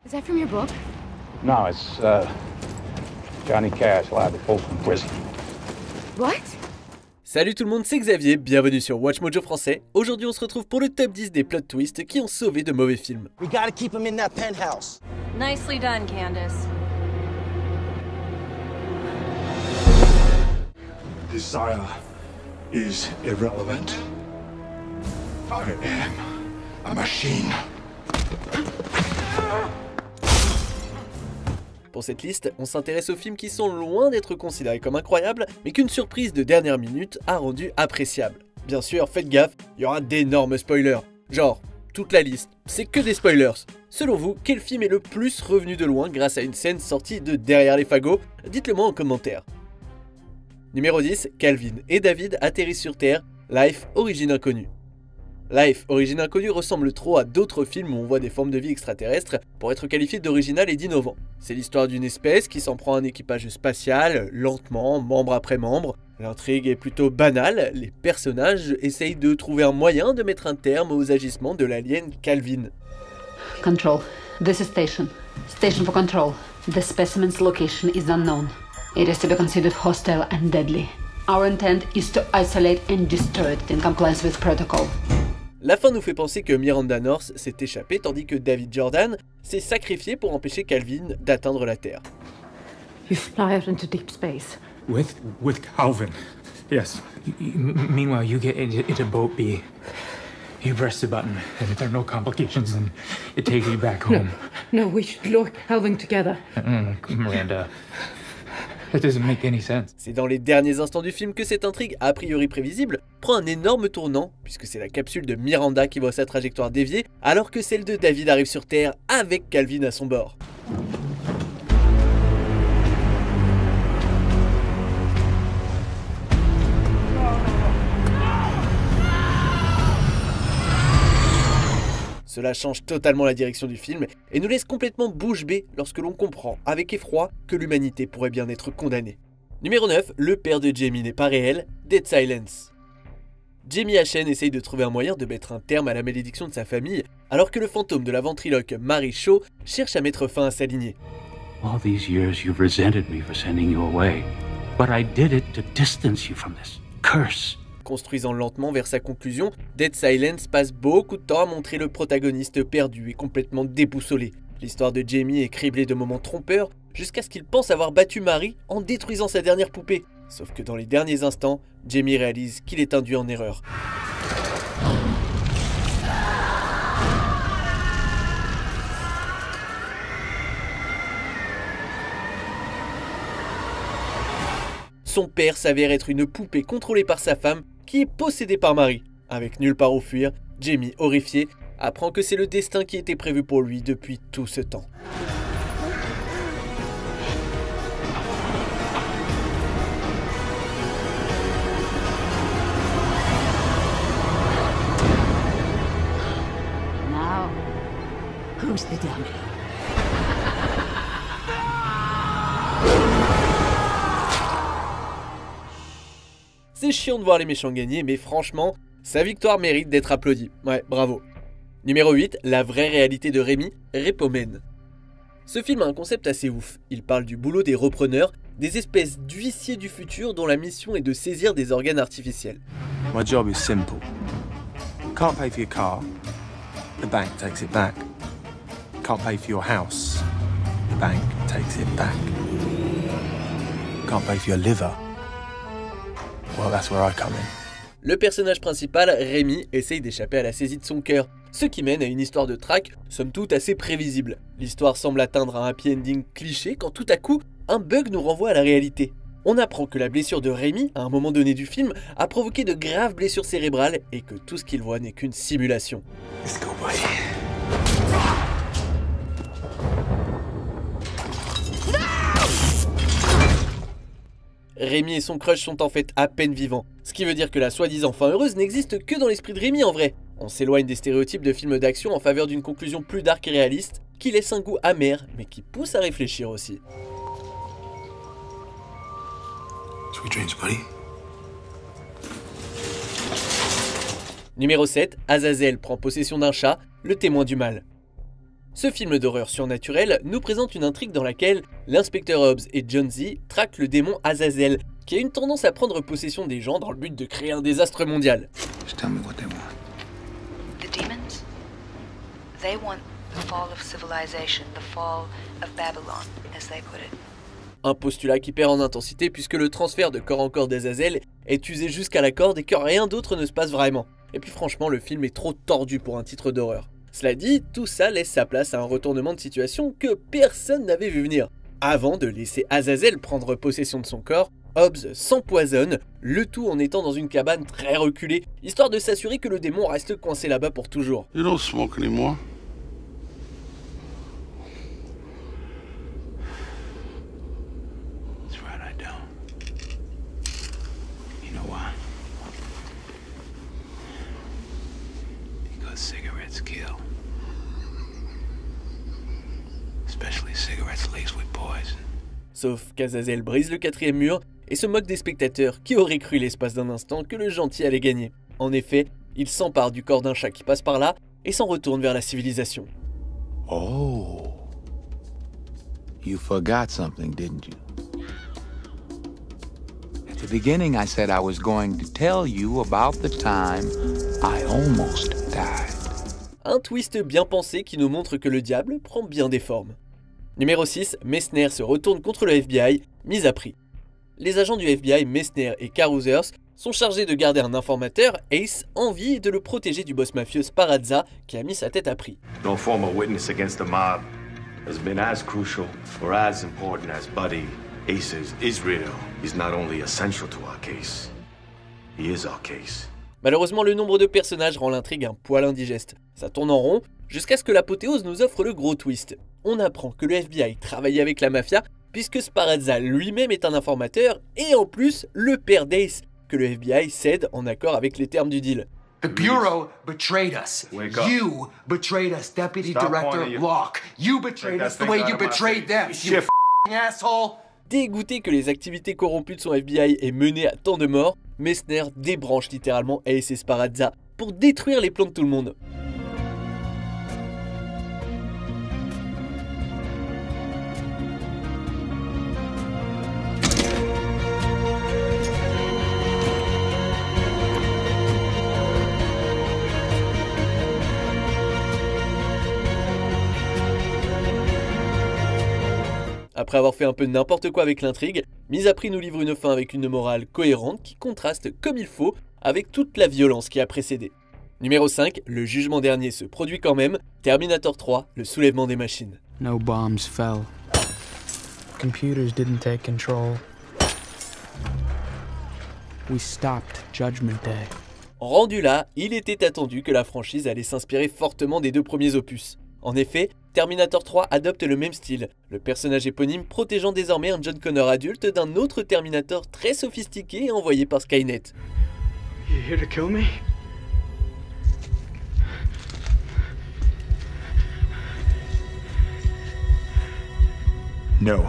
Is that from your book? No, it's Johnny Cash, live at Folsom Prison. What? Salut tout le monde, c'est Xavier, bienvenue sur Watch Mojo français. Aujourd'hui on se retrouve pour le top 10 des plot twists qui ont sauvé de mauvais films. We gotta keep him in that penthouse. Nicely done, Candace. Desire is irrelevant. I am a machine. Pour cette liste, on s'intéresse aux films qui sont loin d'être considérés comme incroyables, mais qu'une surprise de dernière minute a rendu appréciable. Bien sûr, faites gaffe, il y aura d'énormes spoilers. Genre, toute la liste, c'est que des spoilers. Selon vous, quel film est le plus revenu de loin grâce à une scène sortie de derrière les fagots? Dites-le moi en commentaire. Numéro 10, Calvin et David atterrissent sur Terre, Life, origine inconnue. Life, origine inconnue ressemble trop à d'autres films où on voit des formes de vie extraterrestres pour être qualifié d'original et d'innovant. C'est l'histoire d'une espèce qui s'en prend à un équipage spatial, lentement, membre après membre. L'intrigue est plutôt banale, les personnages essayent de trouver un moyen de mettre un terme aux agissements de l'alien Calvin. Control. This is station. Station for control. The specimen's location is unknown. It is to be considered hostile and deadly. Our intent is to isolate and destroy it in compliance with protocol. La fin nous fait penser que Miranda North s'est échappée tandis que David Jordan s'est sacrifié pour empêcher Calvin d'atteindre la Terre. You fly out into deep space. With Calvin. Yes. Meanwhile, you get into boat B. You press the button, and if there are no complications, then it takes you back home. No, we should lure Calvin together. Miranda, that doesn't make any sense. C'est dans les derniers instants du film que cette intrigue, a priori prévisible, prend un énorme tournant, puisque c'est la capsule de Miranda qui voit sa trajectoire déviée, alors que celle de David arrive sur Terre avec Calvin à son bord. Cela change totalement la direction du film et nous laisse complètement bouche bée lorsque l'on comprend, avec effroi, que l'humanité pourrait bien être condamnée. Numéro 9, le père de Jamie n'est pas réel, Dead Silence. Jamie Ashen essaye de trouver un moyen de mettre un terme à la malédiction de sa famille, alors que le fantôme de la ventriloque Mary Shaw cherche à mettre fin à sa lignée. All these years you've resented me for sending you away, but I did it to distance you from this curse. Construisant lentement vers sa conclusion, Dead Silence passe beaucoup de temps à montrer le protagoniste perdu et complètement déboussolé. L'histoire de Jamie est criblée de moments trompeurs jusqu'à ce qu'il pense avoir battu Mary en détruisant sa dernière poupée. Sauf que dans les derniers instants, Jamie réalise qu'il est induit en erreur. Son père s'avère être une poupée contrôlée par sa femme qui est possédée par Mary. Avec nulle part où fuir, Jamie, horrifié, apprend que c'est le destin qui était prévu pour lui depuis tout ce temps. Now, who's the dummy? C'est chiant de voir les méchants gagner, mais franchement, sa victoire mérite d'être applaudie. Ouais, bravo. Numéro 8, la vraie réalité de Rémi, Repomen. Ce film a un concept assez ouf. Il parle du boulot des repreneurs, des espèces d'huissiers du futur dont la mission est de saisir des organes artificiels. My job is simple. Can't pay for your car, the bank takes it back. Can't pay for your house, the bank takes it back. Can't pay for your liver. Well, that's where I come in. Le personnage principal, Rémi, essaye d'échapper à la saisie de son cœur, ce qui mène à une histoire de traque, somme toute assez prévisible. L'histoire semble atteindre un happy ending cliché quand tout à coup, un bug nous renvoie à la réalité. On apprend que la blessure de Rémi, à un moment donné du film, a provoqué de graves blessures cérébrales et que tout ce qu'il voit n'est qu'une simulation. Let's go, buddy. Rémi et son crush sont en fait à peine vivants, ce qui veut dire que la soi-disant fin heureuse n'existe que dans l'esprit de Rémi en vrai. On s'éloigne des stéréotypes de films d'action en faveur d'une conclusion plus dark et réaliste, qui laisse un goût amer, mais qui pousse à réfléchir aussi. Sweet dreams, buddy. Numéro 7, Azazel prend possession d'un chat, le témoin du mal. Ce film d'horreur surnaturelle nous présente une intrigue dans laquelle l'inspecteur Hobbs et John Z traquent le démon Azazel, qui a une tendance à prendre possession des gens dans le but de créer un désastre mondial. Just tell me what they want. The demons? They want the fall of civilization, the fall of Babylon, as they put it. Un postulat qui perd en intensité puisque le transfert de corps en corps d'Azazel est usé jusqu'à la corde et que rien d'autre ne se passe vraiment. Et puis franchement, le film est trop tordu pour un titre d'horreur. Cela dit, tout ça laisse sa place à un retournement de situation que personne n'avait vu venir. Avant de laisser Azazel prendre possession de son corps, Hobbs s'empoisonne, le tout en étant dans une cabane très reculée, histoire de s'assurer que le démon reste coincé là-bas pour toujours. You don't smoke anymore. That's right, I don't. You know why? Because cigarettes kill. Especially cigarettes laced with poison. Sauf qu'Azazel brise le quatrième mur et se moque des spectateurs qui auraient cru l'espace d'un instant que le gentil allait gagner. En effet, il s'empare du corps d'un chat qui passe par là et s'en retourne vers la civilisation. Oh. You forgot something, didn't you? At the beginning I said I was going to tell you about the time I almost died. Un twist bien pensé qui nous montre que le diable prend bien des formes. Numéro 6, Messner se retourne contre le FBI, mis à prix. Les agents du FBI, Messner et Carousers, sont chargés de garder un informateur, Ace, en vie et de le protéger du boss mafieux Sparazza qui a mis sa tête à prix. No former witness against the mob has been as crucial or as important as Buddy. Ace's Israel is not only essential to our case, he is our case. Malheureusement, le nombre de personnages rend l'intrigue un poil indigeste. Ça tourne en rond, jusqu'à ce que l'apothéose nous offre le gros twist. On apprend que le FBI travaille avec la mafia, puisque Sparazza lui-même est un informateur, et en plus, le père d'Ace, que le FBI cède en accord avec les termes du deal. The Bureau betrayed us. Wake up. You betrayed us, Deputy Stop Director pointing your- Locke. You betrayed Take us that the way finger you out of my betrayed them, face. you Shit. f***ing asshole. Dégoûté que les activités corrompues de son FBI aient mené à tant de morts, Messner débranche littéralement Ace et Sparazza pour détruire les plans de tout le monde. Après avoir fait un peu n'importe quoi avec l'intrigue, Mise à prix nous livre une fin avec une morale cohérente qui contraste comme il faut avec toute la violence qui a précédé. Numéro 5, le jugement dernier se produit quand même, Terminator 3, le soulèvement des machines. No bombs fell. Computers didn't take control. We stopped Judgment Day. Rendu là, il était attendu que la franchise allait s'inspirer fortement des deux premiers opus. En effet, Terminator 3 adopte le même style, le personnage éponyme protégeant désormais un John Connor adulte d'un autre Terminator très sophistiqué et envoyé par Skynet. You here to kill me? No.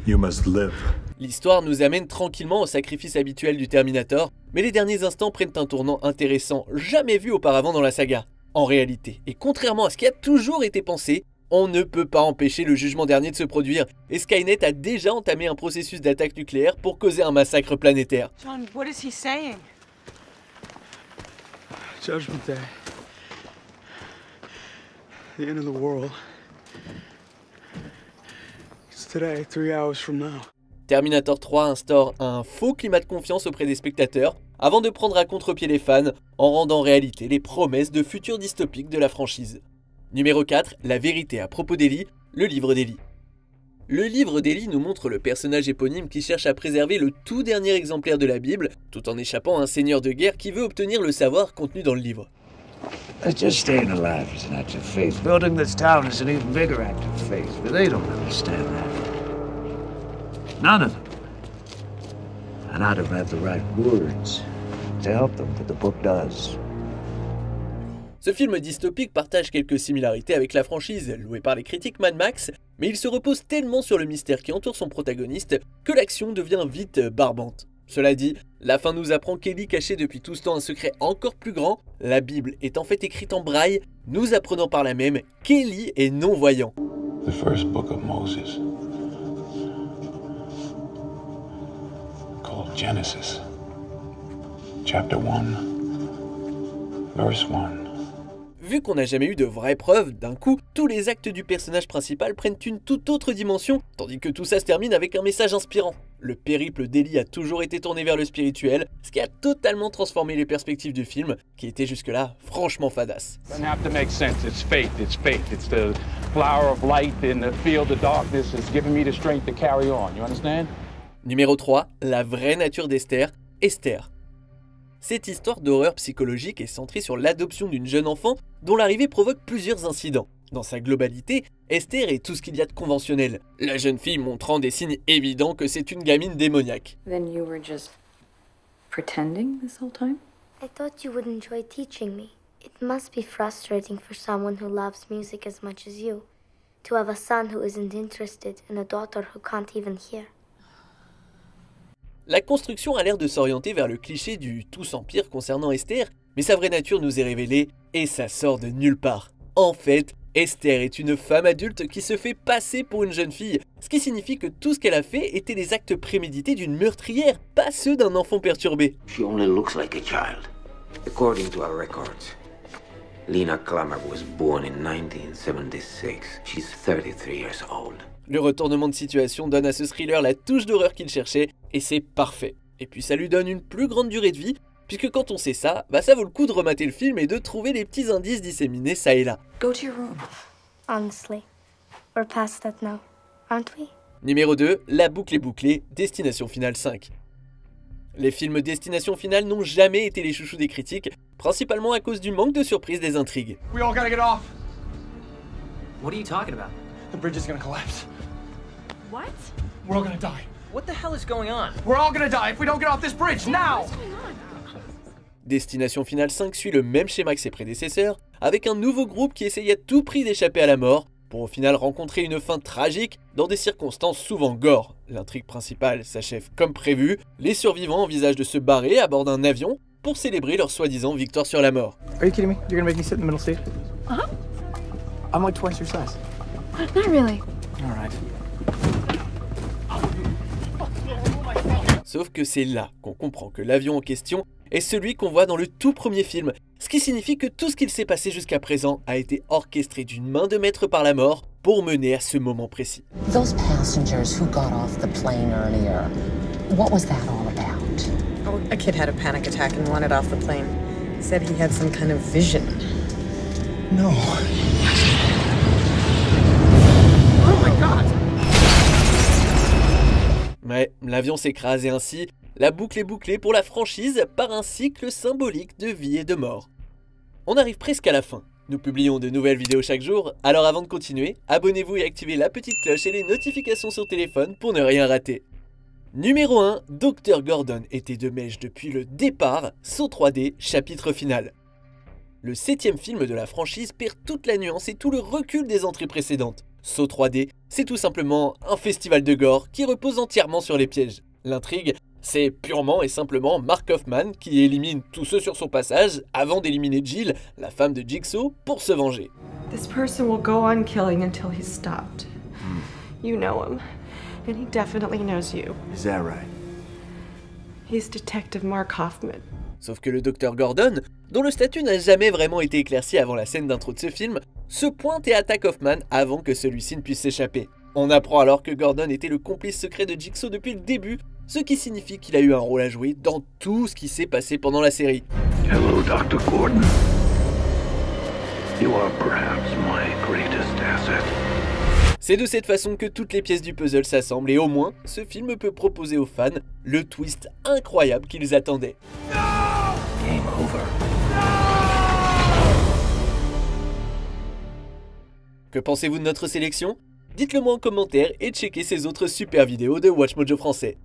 You must live. L'histoire nous amène tranquillement au sacrifice habituel du Terminator, mais les derniers instants prennent un tournant intéressant, jamais vu auparavant dans la saga. En réalité, et contrairement à ce qui a toujours été pensé, on ne peut pas empêcher le jugement dernier de se produire, et Skynet a déjà entamé un processus d'attaque nucléaire pour causer un massacre planétaire. John, what is he saying? Judgment Day. The end of the world. It's today, 3 hours from now. Terminator 3 instaure un faux climat de confiance auprès des spectateurs, avant de prendre à contre-pied les fans, en rendant réalité les promesses de futurs dystopiques de la franchise. Numéro 4, la vérité à propos d'Eli, le livre d'Eli. Le livre d'Eli nous montre le personnage éponyme qui cherche à préserver le tout dernier exemplaire de la Bible, tout en échappant à un seigneur de guerre qui veut obtenir le savoir contenu dans le livre. Just staying alive is an act of faith. Building this town is an even bigger act of faith, but they don't understand that. None of them. And I don't have the right words to help them, but the book does. Ce film dystopique partage quelques similarités avec la franchise, louée par les critiques Mad Max, mais il se repose tellement sur le mystère qui entoure son protagoniste que l'action devient vite barbante. Cela dit, la fin nous apprend qu'Ellie cachait depuis tout ce temps un secret encore plus grand. La Bible est en fait écrite en braille, nous apprenant par là même qu'Ellie est non-voyant. The first book of Moses, called Genesis, chapter 1, verse 1. Vu qu'on n'a jamais eu de vraies preuves, d'un coup, tous les actes du personnage principal prennent une toute autre dimension, tandis que tout ça se termine avec un message inspirant. Le périple d'Ellie a toujours été tourné vers le spirituel, ce qui a totalement transformé les perspectives du film, qui étaient jusque-là franchement fadasses. Doesn't have to make sense. It's faith. It's faith. It's the flower of light in the field of darkness. It's giving me the strength to carry on. You understand? Numéro 3, la vraie nature d'Esther, Esther. Cette histoire d'horreur psychologique est centrée sur l'adoption d'une jeune enfant dont l'arrivée provoque plusieurs incidents. Dans sa globalité, Esther est tout ce qu'il y a de conventionnel, la jeune fille montrant des signes évidents que c'est une gamine démoniaque. Then you were just pretending this whole time? I thought you would enjoy teaching me. It must be frustrating for someone who loves music as much as you, to have a son who isn't interested and a daughter who can't even hear. La construction a l'air de s'orienter vers le cliché du tout s'empire concernant Esther, mais sa vraie nature nous est révélée et ça sort de nulle part. En fait, Esther est une femme adulte qui se fait passer pour une jeune fille, ce qui signifie que tout ce qu'elle a fait était des actes prémédités d'une meurtrière, pas ceux d'un enfant perturbé. She only looks like a child. According to our records, Lena Klammer was born in 1976. She's 33 years old. Le retournement de situation donne à ce thriller la touche d'horreur qu'il cherchait, et c'est parfait. Et puis ça lui donne une plus grande durée de vie, puisque quand on sait ça, ça vaut le coup de remater le film et de trouver les petits indices disséminés ça et là. Go to your room. Honestly, we're past that now, aren't we? Numéro 2, la boucle est bouclée, Destination Finale 5. Les films Destination Finale n'ont jamais été les chouchous des critiques, principalement à cause du manque de surprise des intrigues. We all gotta get off. What are you talking about? The bridge is gonna collapse. What? We're all gonna die. What the hell is going on? We're all gonna die if we don't get off this bridge now! Destination Finale 5 suit le même schéma que ses prédécesseurs, avec un nouveau groupe qui essaye à tout prix d'échapper à la mort, pour au final rencontrer une fin tragique dans des circonstances souvent gore. L'intrigue principale s'achève comme prévu, les survivants envisagent de se barrer à bord d'un avion pour célébrer leur soi-disant victoire sur la mort. Are you kidding me? You're gonna make me sit in the middle seat? Uh-huh. I'm like twice your size. Not really. All right. Sauf que c'est là qu'on comprend que l'avion en question est celui qu'on voit dans le tout premier film, ce qui signifie que tout ce qu'il s'est passé jusqu'à présent a été orchestré d'une main de maître par la mort pour mener à ce moment précis. Those passengers who got off the plane earlier, what was that all about? Oh, a kid had a panic attack and wanted off the plane. Said he had some kind of vision. No. Oh my God! Ouais, l'avion s'écrase et ainsi, la boucle est bouclée pour la franchise par un cycle symbolique de vie et de mort. On arrive presque à la fin. Nous publions de nouvelles vidéos chaque jour, alors avant de continuer, abonnez-vous et activez la petite cloche et les notifications sur téléphone pour ne rien rater. Numéro 1, Dr Gordon était de mèche depuis le départ, Saut 3D, chapitre final. Le 7e film de la franchise perd toute la nuance et tout le recul des entrées précédentes. Saut 3D, c'est tout simplement un festival de gore qui repose entièrement sur les pièges. L'intrigue, c'est purement et simplement Mark Hoffman qui élimine tous ceux sur son passage avant d'éliminer Jill, la femme de Jigsaw, pour se venger. This person will go on killing until he's stopped. You know him, and he definitely knows you. Is that right? He's Detective Mark Hoffman. Sauf que le Dr Gordon, dont le statut n'a jamais vraiment été éclairci avant la scène d'intro de ce film, se pointe et attaque Hoffman avant que celui-ci ne puisse s'échapper. On apprend alors que Gordon était le complice secret de Jigsaw depuis le début, ce qui signifie qu'il a eu un rôle à jouer dans tout ce qui s'est passé pendant la série. Hello, Dr. Gordon. You are perhaps my greatest asset. C'est de cette façon que toutes les pièces du puzzle s'assemblent et au moins, ce film peut proposer aux fans le twist incroyable qu'ils attendaient. Game over. Que pensez-vous de notre sélection ? Dites-le moi en commentaire et checkez ces autres super vidéos de WatchMojo français.